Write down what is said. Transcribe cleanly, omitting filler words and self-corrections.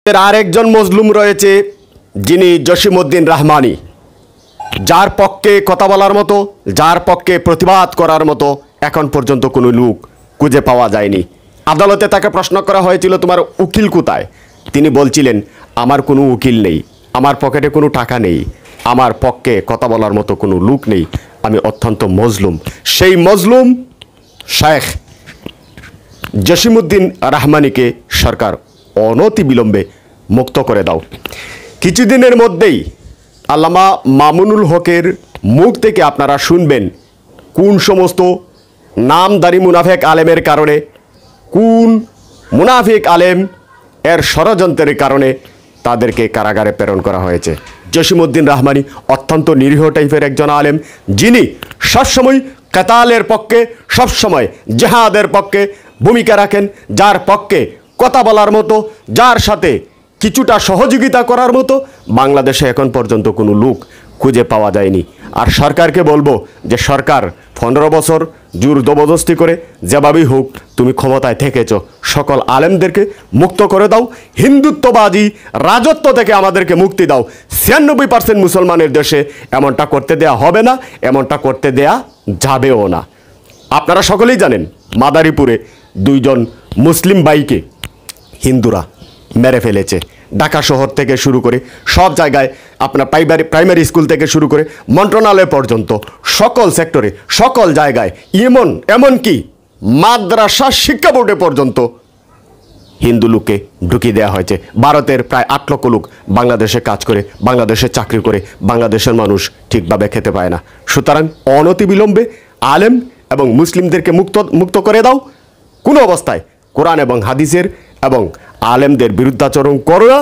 এর আরেকজন মজলুম রয়েছে যিনি জসিমউদ্দিন রহমানী, যার পক্ষে কথা বলার মতো, যার পক্ষে প্রতিবাদ করার মতো এখন পর্যন্ত কোনো লোক খুঁজে পাওয়া যায়নি। আদালতে তাকে প্রশ্ন করা হয়েছিল তোমার উকিল কোথায়? তিনি বলছিলেন আমার কোনো উকিল নেই, আমার পকেটে কোনো টাকা নেই, আমার পক্ষে কথা বলার মতো কোনো লোক নেই, আমি অত্যন্ত মজলুম। সেই মজলুম শেখ জসিমউদ্দিন রহমানীকে সরকার অনতিবিলম্বে মুক্ত করে দাও। কিছুদিনের মধ্যেই আল্লামা মামুনুল হকের মুখ থেকে আপনারা শুনবেন কোন সমস্ত নামদারি মুনাফেক আলেমের কারণে, কোন মুনাফিক আলেম এর ষড়যন্ত্রের কারণে তাদেরকে কারাগারে প্রেরণ করা হয়েছে। জসিমউদ্দিন রহমানী অত্যন্ত নিরীহ টাইপের একজন আলেম, যিনি সবসময় কেতালের পক্ষে, সবসময় জেহাদের পক্ষে ভূমিকা রাখেন, যার পক্ষে কথা বলার মতো, যার সাথে কিছুটা সহযোগিতা করার মতো বাংলাদেশে এখন পর্যন্ত কোনো লোক খুঁজে পাওয়া যায়নি। আর সরকারকে বলবো যে সরকার 15 বছর জোর জবরদস্তি করে যেভাবেই হোক তুমি ক্ষমতায় থেকেছ, সকল আলেমদেরকে মুক্ত করে দাও, হিন্দুত্ববাদী রাজত্ব থেকে আমাদেরকে মুক্তি দাও। 96% মুসলমানের দেশে এমনটা করতে দেয়া হবে না, এমনটা করতে দেয়া যাবেও না। আপনারা সকলেই জানেন মাদারীপুরে 2 জন মুসলিম ভাইকে হিন্দুরা মেরে ফেলেছে। ঢাকা শহর থেকে শুরু করে সব জায়গায়, আপনার প্রাইমারি স্কুল থেকে শুরু করে মন্ত্রণালয় পর্যন্ত সকল সেক্টরে, সকল জায়গায়, এমনকি মাদ্রাসা শিক্ষা বোর্ডে পর্যন্ত হিন্দু লোককে ঢুকিয়ে দেওয়া হয়েছে। ভারতের প্রায় 8 লক্ষ লোক বাংলাদেশে কাজ করে, বাংলাদেশে চাকরি করে, বাংলাদেশের মানুষ ঠিকভাবে খেতে পায় না। সুতরাং অনতিবিলম্বে আলেম এবং মুসলিমদেরকে মুক্ত করে দাও। কোনো অবস্থায় কোরআন এবং হাদিসের এবং আলেমদের বিরুদ্ধাচরণ করো না।